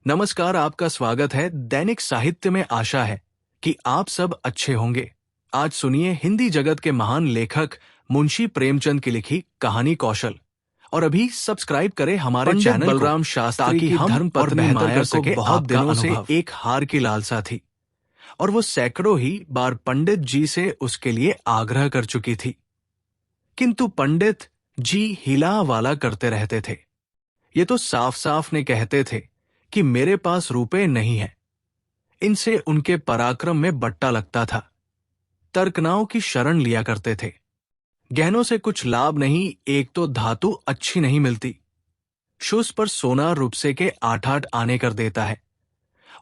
नमस्कार, आपका स्वागत है दैनिक साहित्य में। आशा है कि आप सब अच्छे होंगे। आज सुनिए हिंदी जगत के महान लेखक मुंशी प्रेमचंद की लिखी कहानी कौशल। और अभी सब्सक्राइब करें हमारे चैनल बलराम शास्त्री की धर्म और बेहतर कर सके। बहुत दिनों से एक हार की लालसा थी और वो सैकड़ों ही बार पंडित जी से उसके लिए आग्रह कर चुकी थी, किंतु पंडित जी हिला वाला करते रहते थे। ये तो साफ साफ ने कहते थे कि मेरे पास रुपए नहीं है। इनसे उनके पराक्रम में बट्टा लगता था। तर्कनाओं की शरण लिया करते थे। गहनों से कुछ लाभ नहीं, एक तो धातु अच्छी नहीं मिलती, शुस पर सोना रुपसे के 8-8 आने कर देता है।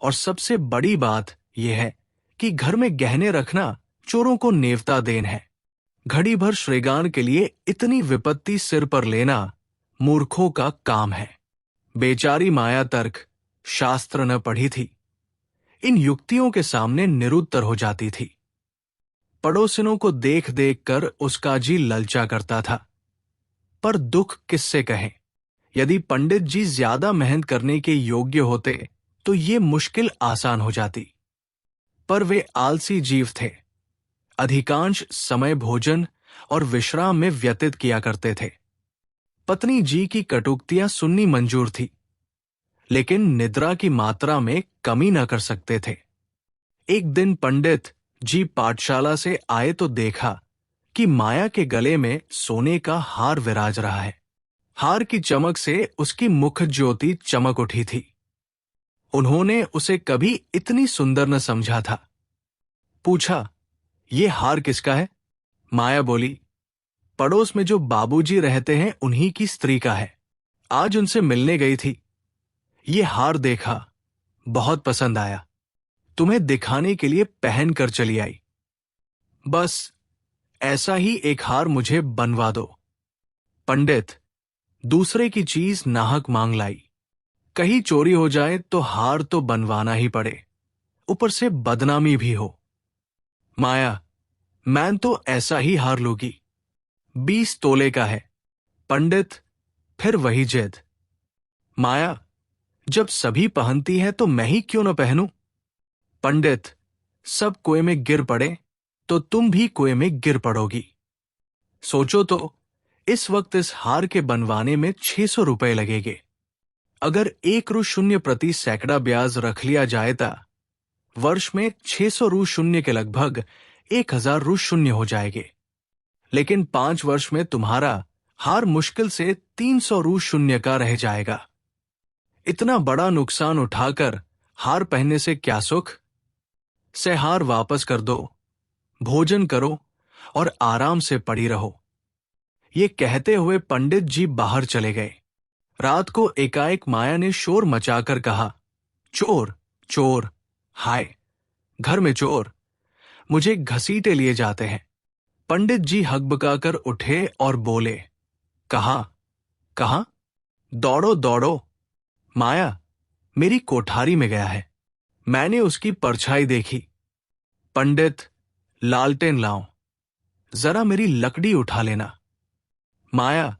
और सबसे बड़ी बात यह है कि घर में गहने रखना चोरों को नेवता देन है। घड़ी भर श्रेगान के लिए इतनी विपत्ति सिर पर लेना मूर्खों का काम है। बेचारी माया तर्क शास्त्र न पढ़ी थी, इन युक्तियों के सामने निरुत्तर हो जाती थी। पड़ोसिनों को देख देख कर उसका जी ललचा करता था। पर दुख किससे कहें। यदि पंडित जी ज्यादा मेहनत करने के योग्य होते तो ये मुश्किल आसान हो जाती, पर वे आलसी जीव थे। अधिकांश समय भोजन और विश्राम में व्यतीत किया करते थे। पत्नी जी की कटुक्तियां सुननी मंजूर थी, लेकिन निद्रा की मात्रा में कमी न कर सकते थे। एक दिन पंडित जी पाठशाला से आए तो देखा कि माया के गले में सोने का हार विराज रहा है। हार की चमक से उसकी मुख ज्योति चमक उठी थी। उन्होंने उसे कभी इतनी सुंदर न समझा था। पूछा, ये हार किसका है? माया बोली, पड़ोस में जो बाबूजी रहते हैं उन्हीं की स्त्री का है। आज उनसे मिलने गई थी। ये हार देखा, बहुत पसंद आया, तुम्हें दिखाने के लिए पहन कर चली आई। बस ऐसा ही एक हार मुझे बनवा दो। पंडित दूसरे की चीज नाहक मांग लाई। कहीं चोरी हो जाए तो हार तो बनवाना ही पड़े, ऊपर से बदनामी भी हो। माया, मैं तो ऐसा ही हार लूंगी, 20 तोले का है। पंडित फिर वही जिद। माया, जब सभी पहनती है तो मैं ही क्यों न पहनूं? पंडित, सब कुएं में गिर पड़े तो तुम भी कुएं में गिर पड़ोगी। सोचो तो, इस वक्त इस हार के बनवाने में 600 रुपए लगेंगे। अगर 1 रु शून्य प्रति सैकड़ा ब्याज रख लिया जाए तो वर्ष में 600 रु शून्य के लगभग 1000 रु शून्य हो जाएंगे। लेकिन 5 वर्ष में तुम्हारा हार मुश्किल से 300 रु शून्य का रह जाएगा। इतना बड़ा नुकसान उठाकर हार पहनने से क्या सुख? से हार वापस कर दो, भोजन करो और आराम से पड़ी रहो। ये कहते हुए पंडित जी बाहर चले गए। रात को एकाएक माया ने शोर मचाकर कहा, चोर चोर, हाय घर में चोर, मुझे घसीटे लिए जाते हैं। पंडित जी हकबकाकर उठे और बोले, कहाँ? दौड़ो दौड़ो। माया मेरी कोठारी में गया है, मैंने उसकी परछाई देखी। पंडित, लालटेन लाओ, जरा मेरी लकड़ी उठा लेना। माया,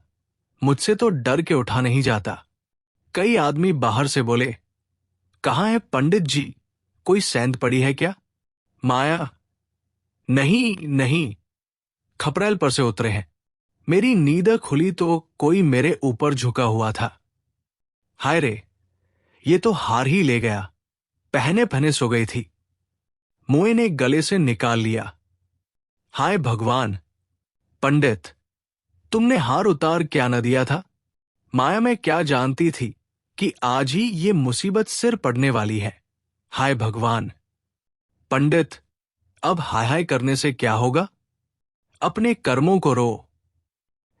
मुझसे तो डर के उठा नहीं जाता। कई आदमी बाहर से बोले, कहाँ है पंडित जी, कोई सेंध पड़ी है क्या? माया, नहीं, खपरेल पर से उतरे हैं। मेरी नींद खुली तो कोई मेरे ऊपर झुका हुआ था। हाय रे, ये तो हार ही ले गया, पहने पहने सो गई थी। मुए ने गले से निकाल लिया। हाय भगवान! पंडित, तुमने हार उतार क्या न दिया था? माया मैं क्या जानती थी कि आज ही ये मुसीबत सिर पड़ने वाली है। हाय भगवान! पंडित, अब हाय हाय करने से क्या होगा? अपने कर्मों को रो।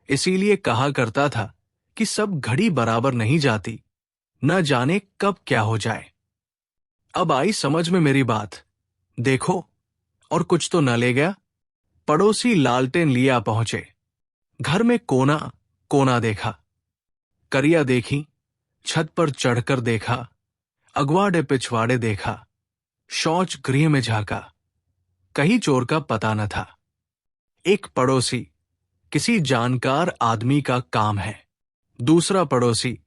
इसीलिए कहा करता था कि सब घड़ी बराबर नहीं जाती, न जाने कब क्या हो जाए। अब आई समझ में मेरी बात। देखो, और कुछ तो न ले गया? पड़ोसी लालटेन लिया पहुंचे। घर में कोना कोना देखा, करिया देखी, छत पर चढ़कर देखा, अगवाड़े पिछवाड़े देखा, शौच गृह में झांका, कहीं चोर का पता न था। एक पड़ोसी किसी जानकार आदमी का काम है। दूसरा पड़ोसी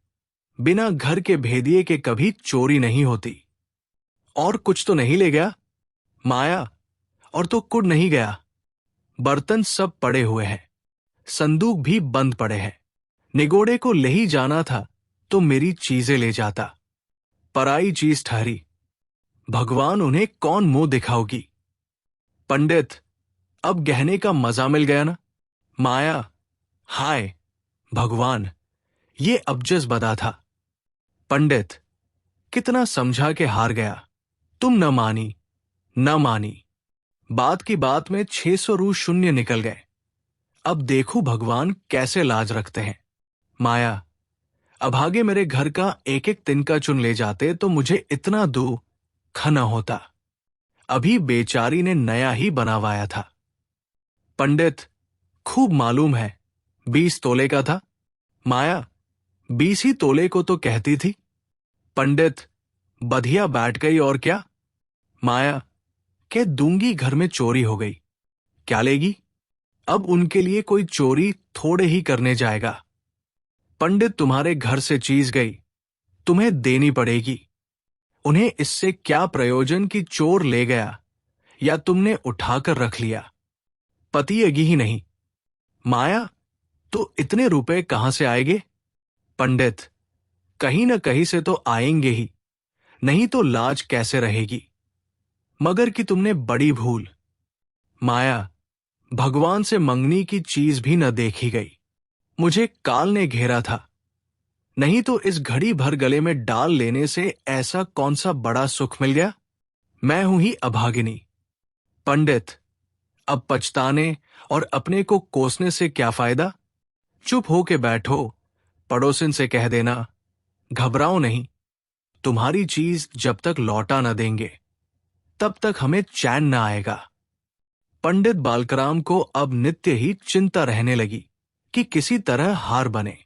बिना घर के भेदिए के कभी चोरी नहीं होती। और कुछ तो नहीं ले गया? माया, और तो कुछ नहीं गया। बर्तन सब पड़े हुए हैं, संदूक भी बंद पड़े हैं। निगोड़े को ले ही जाना था तो मेरी चीजें ले जाता, पराई चीज ठहरी। भगवान उन्हें कौन मुंह दिखाओगी। पंडित, अब गहने का मजा मिल गया ना? माया, हाय भगवान, ये अबजस बदा था। पंडित, कितना समझा के हार गया। तुम न मानी, न मानी। बात की बात में 600 रू शून्य निकल गए। अब देखो भगवान कैसे लाज रखते हैं। माया, अभागे मेरे घर का एक एक तिनका चुन ले जाते तो मुझे इतना दुख न होता। अभी बेचारी ने नया ही बनवाया था। पंडित, खूब मालूम है, 20 तोले का था। माया, 20 ही तोले को तो कहती थी। पंडित, बधिया बैठ गई और क्या। माया, कह दूंगी घर में चोरी हो गई, क्या लेगी। अब उनके लिए कोई चोरी थोड़े ही करने जाएगा। पंडित, तुम्हारे घर से चीज गई, तुम्हें देनी पड़ेगी। उन्हें इससे क्या प्रयोजन कि चोर ले गया या तुमने उठाकर रख लिया, पतिएगी ही नहीं। माया, तो इतने रुपए कहां से आएंगे। पंडित, कहीं न कहीं से तो आएंगे ही, नहीं तो लाज कैसे रहेगी। मगर कि तुमने बड़ी भूल। माया, भगवान से मंगनी की चीज भी न देखी गई। मुझे काल ने घेरा था, नहीं तो इस घड़ी भर गले में डाल लेने से ऐसा कौन सा बड़ा सुख मिल गया। मैं हूं ही अभागिनी। पंडित, अब पछताने और अपने को कोसने से क्या फायदा। चुप हो के बैठो, पड़ोसिन से कह देना, घबराओ नहीं, तुम्हारी चीज जब तक लौटा न देंगे तब तक हमें चैन न आएगा। पंडित बालकराम को अब नित्य ही चिंता रहने लगी कि किसी तरह हार बने।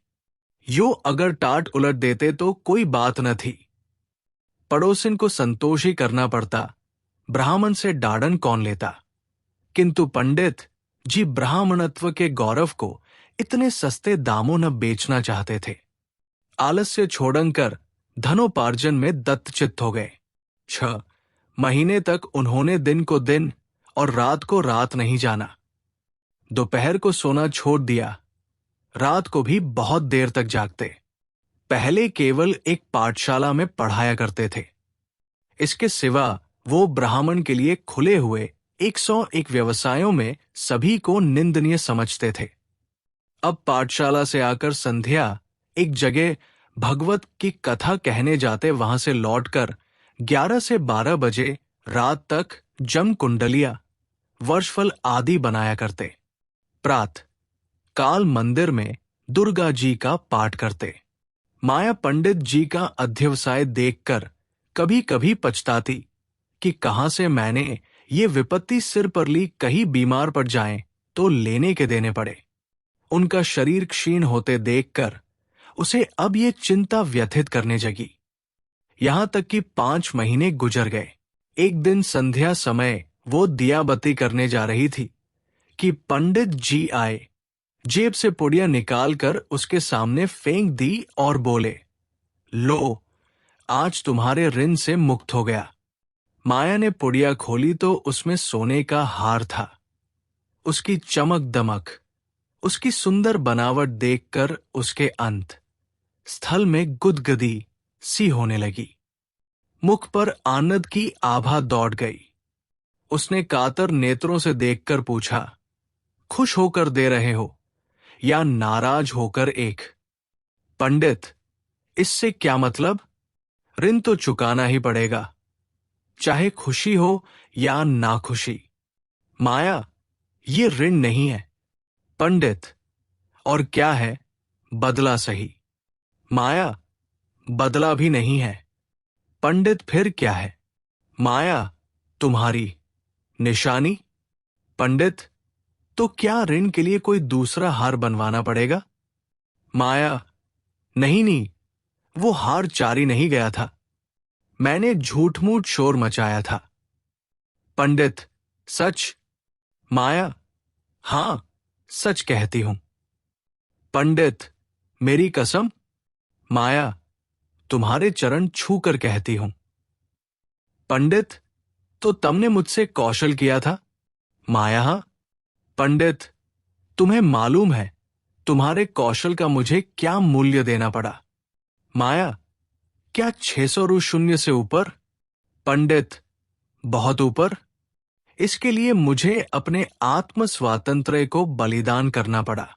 यो अगर टाट उलट देते तो कोई बात न थी, पड़ोसिन को संतोष ही करना पड़ता, ब्राह्मण से डाड़न कौन लेता। किंतु पंडित जी ब्राह्मणत्व के गौरव को इतने सस्ते दामों न बेचना चाहते थे। आलस्य छोड़कर धनोपार्जन में दत्तचित्त हो गए। 6 महीने तक उन्होंने दिन को दिन और रात को रात नहीं जाना। दोपहर को सोना छोड़ दिया, रात को भी बहुत देर तक जागते। पहले केवल एक पाठशाला में पढ़ाया करते थे, इसके सिवा वो ब्राह्मण के लिए खुले हुए 101 व्यवसायों में सभी को निंदनीय समझते थे। अब पाठशाला से आकर संध्या एक जगह भगवत की कथा कहने जाते, वहां से लौटकर 11 से 12 बजे रात तक जम कुंडलिया, वर्षफल आदि बनाया करते। प्रात काल मंदिर में दुर्गा जी का पाठ करते। माया पंडित जी का अध्यवसाय देखकर कभी कभी पछताती कि कहां से मैंने ये विपत्ति सिर पर ली, कहीं बीमार पड़ जाएं तो लेने के देने पड़े। उनका शरीर क्षीण होते देखकर उसे अब ये चिंता व्यथित करने जगी। यहां तक कि 5 महीने गुजर गए। एक दिन संध्या समय वो दिया बत्ती करने जा रही थी कि पंडित जी आए, जेब से पुड़िया निकालकर उसके सामने फेंक दी और बोले, लो, आज तुम्हारे ऋण से मुक्त हो गया। माया ने पुड़िया खोली तो उसमें सोने का हार था। उसकी चमक दमक, उसकी सुंदर बनावट देखकर उसके अंत स्थल में गुदगदी सी होने लगी। मुख पर आनंद की आभा दौड़ गई। उसने कातर नेत्रों से देखकर पूछा, खुश होकर दे रहे हो या नाराज होकर। एक पंडित, इससे क्या मतलब, ऋण तो चुकाना ही पड़ेगा, चाहे खुशी हो या नाखुशी। माया, ये ऋण नहीं है। पंडित, और क्या है, बदला सही। माया, बदला भी नहीं है। पंडित, फिर क्या है। माया, तुम्हारी निशानी। पंडित, तो क्या ऋण के लिए कोई दूसरा हार बनवाना पड़ेगा। माया, नहीं नहीं, वो हार चारी नहीं गया था, मैंने झूठ मूठ शोर मचाया था। पंडित, सच। माया, हां, सच कहती हूं। पंडित, मेरी कसम। माया, तुम्हारे चरण छू कर कहती हूं। पंडित, तो तुमने मुझसे कौशल किया था? माया, पंडित, तुम्हें मालूम है तुम्हारे कौशल का मुझे क्या मूल्य देना पड़ा? माया, क्या 600 रु शून्य से ऊपर? पंडित, बहुत ऊपर। इसके लिए मुझे अपने आत्म स्वातंत्र्य को बलिदान करना पड़ा।